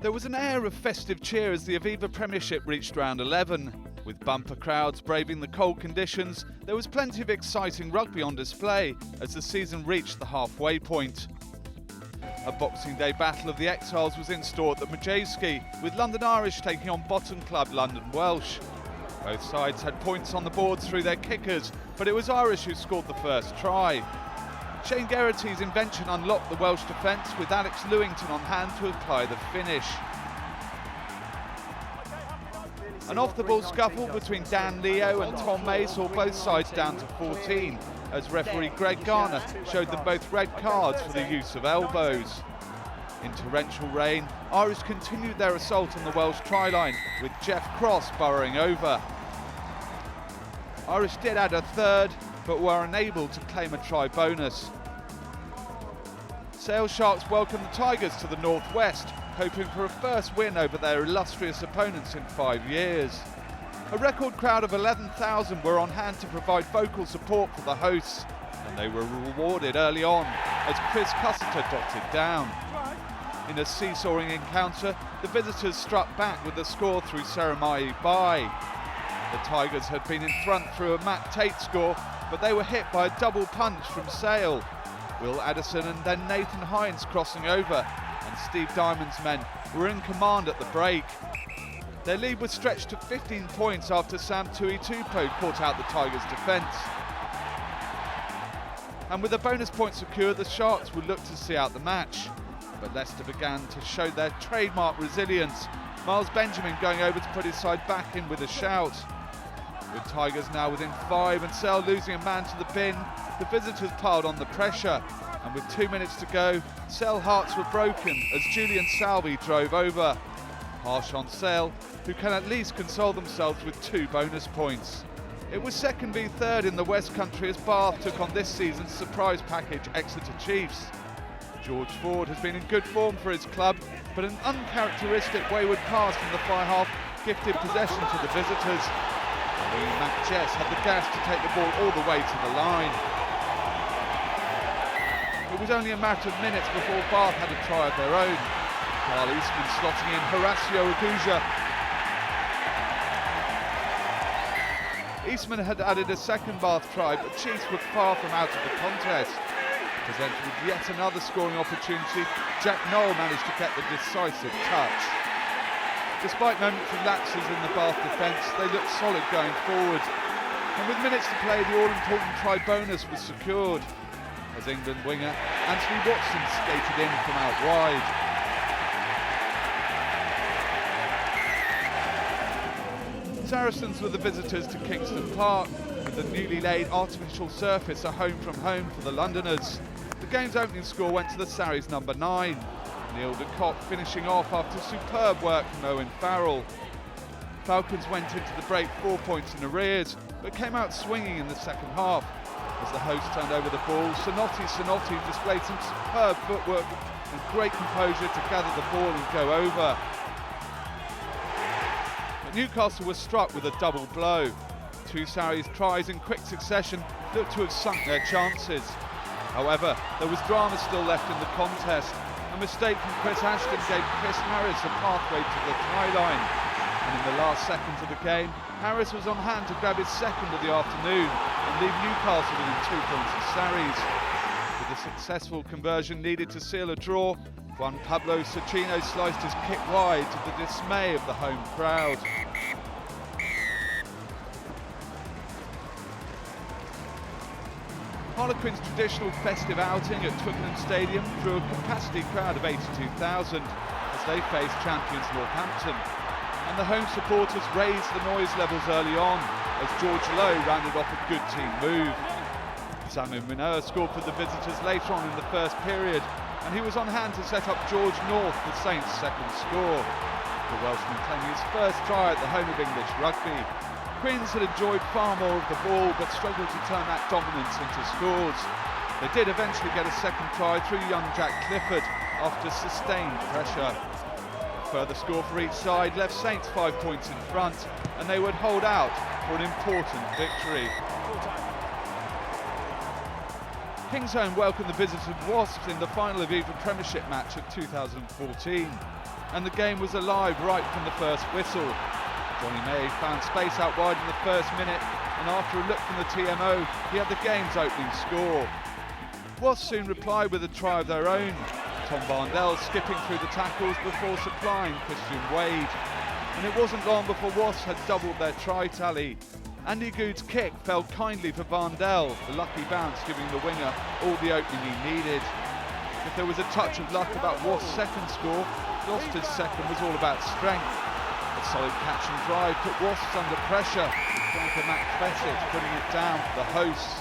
There was an air of festive cheer as the Aviva Premiership reached round 11. With bumper crowds braving the cold conditions, there was plenty of exciting rugby on display as the season reached the halfway point. A Boxing Day battle of the exiles was in store at the Majewski, with London Irish taking on bottom club London Welsh. Both sides had points on the board through their kickers, but it was Irish who scored the first try. Shane Geraghty's invention unlocked the Welsh defence, with Alex Lewington on hand to apply the finish. An off-the-ball scuffle between Dan Leo and Tom May saw both sides down to 14, as referee Greg Garner showed them both red cards for the use of elbows. In torrential rain, Irish continued their assault on the Welsh try line, with Jeff Cross burrowing over. Irish did add a third, but were unable to claim a try bonus. Sale Sharks welcomed the Tigers to the northwest, hoping for a first win over their illustrious opponents in 5 years. A record crowd of 11,000 were on hand to provide vocal support for the hosts, and they were rewarded early on as Chris Cussiter dotted down. In a seesawing encounter, the visitors struck back with the score through Seremai Bai. The Tigers had been in front through a Matt Tate score, but they were hit by a double punch from Sale. Will Addison and then Nathan Hines crossing over, and Steve Diamond's men were in command at the break. Their lead was stretched to 15 points after Sam Tuitupo caught out the Tigers' defence. And with a bonus point secured, the Sharks would look to see out the match. But Leicester began to show their trademark resilience, Miles Benjamin going over to put his side back in with a shout. With Tigers now within 5 and Sale losing a man to the bin, the visitors piled on the pressure, and with 2 minutes to go, Sale hearts were broken as Julian Salvi drove over. Harsh on Sale, who can at least console themselves with 2 bonus points. It was second v third in the West Country as Bath took on this season's surprise package Exeter Chiefs. George Ford has been in good form for his club, but an uncharacteristic wayward pass from the fly half gifted possession to the visitors. Matt Jess had the gas to take the ball all the way to the line. It was only a matter of minutes before Bath had a try of their own. Carl Eastman slotting in Horacio Aguja. Eastman had added a second Bath try, but Chiefs were far from out of the contest. Presented with yet another scoring opportunity, Jack Knoll managed to get the decisive touch. Despite momentary lapses in the Bath defence, they looked solid going forward. And with minutes to play, the all-important try bonus was secured, as England winger Anthony Watson skated in from out wide. Saracens were the visitors to Kingsholm Park, with the newly laid artificial surface a home from home for the Londoners. The game's opening score went to the Sarries number 9, Neil de Kock finishing off after superb work from Owen Farrell. Falcons went into the break 4 points in arrears, but came out swinging in the second half. As the hosts turned over the ball, Sonotti displayed some superb footwork and great composure to gather the ball and go over. But Newcastle was struck with a double blow. 2 Sarries tries in quick succession looked to have sunk their chances. However, there was drama still left in the contest. A mistake from Chris Ashton gave Chris Harris a pathway to the try line. And in the last seconds of the game, Harris was on hand to grab his second of the afternoon and leave Newcastle within 2 points of Sarries. With a successful conversion needed to seal a draw, Juan Pablo Sacchino sliced his kick wide to the dismay of the home crowd. Harlequins' traditional festive outing at Twickenham Stadium drew a capacity crowd of 82,000 as they faced champions Northampton. And the home supporters raised the noise levels early on as George Lowe rounded off a good team move. Samuel Minoa scored for the visitors later on in the first period, and he was on hand to set up George North, the Saints' second score. The Welshman claiming his first try at the home of English rugby. Quins had enjoyed far more of the ball but struggled to turn that dominance into scores. They did eventually get a second try through young Jack Clifford after sustained pressure. A further score for each side left Saints 5 points in front, and they would hold out for an important victory. Kingsholm welcomed the visitors Wasps in the final Aviva Premiership match of 2014. and the game was alive right from the first whistle. Johnny May found space out wide in the first minute, and after a look from the TMO, he had the game's opening score. Wasps soon replied with a try of their own. Tom Varndell skipping through the tackles before supplying Christian Wade. And it wasn't long before Wasps had doubled their try tally. Andy Good's kick fell kindly for Varndell, the lucky bounce giving the winger all the opening he needed. If there was a touch of luck about Wasps' second score, Gloucester's second was all about strength. A solid catch and drive put Wasps under pressure, with Matt Fessett putting it down for the hosts.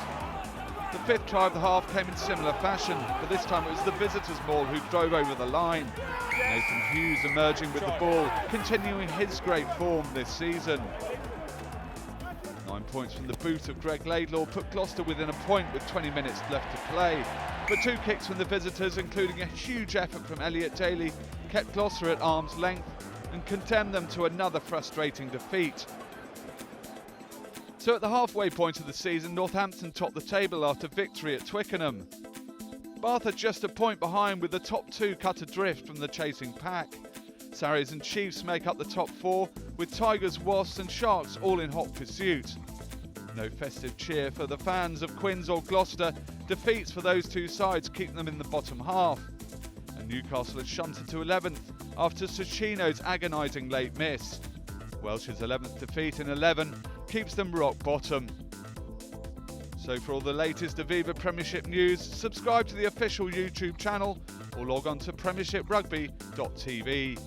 The fifth try of the half came in similar fashion, but this time it was the visitors' maul who drove over the line. Nathan Hughes emerging with the ball, continuing his great form this season. 9 points from the boot of Greg Laidlaw put Gloucester within a point with 20 minutes left to play. But 2 kicks from the visitors, including a huge effort from Elliot Daly, kept Gloucester at arm's length and condemned them to another frustrating defeat. So at the halfway point of the season, Northampton topped the table after victory at Twickenham. Bath are just a point behind, with the top 2 cut adrift from the chasing pack. Saracens and Chiefs make up the top 4, with Tigers, Wasps and Sharks all in hot pursuit. No festive cheer for the fans of Quins or Gloucester. Defeats for those 2 sides keep them in the bottom half. And Newcastle has shunted to 11th after Cecchino's agonising late miss. Welsh's 11th defeat in 11 keeps them rock bottom. So for all the latest Aviva Premiership news, subscribe to the official YouTube channel or log on to premiershiprugby.tv.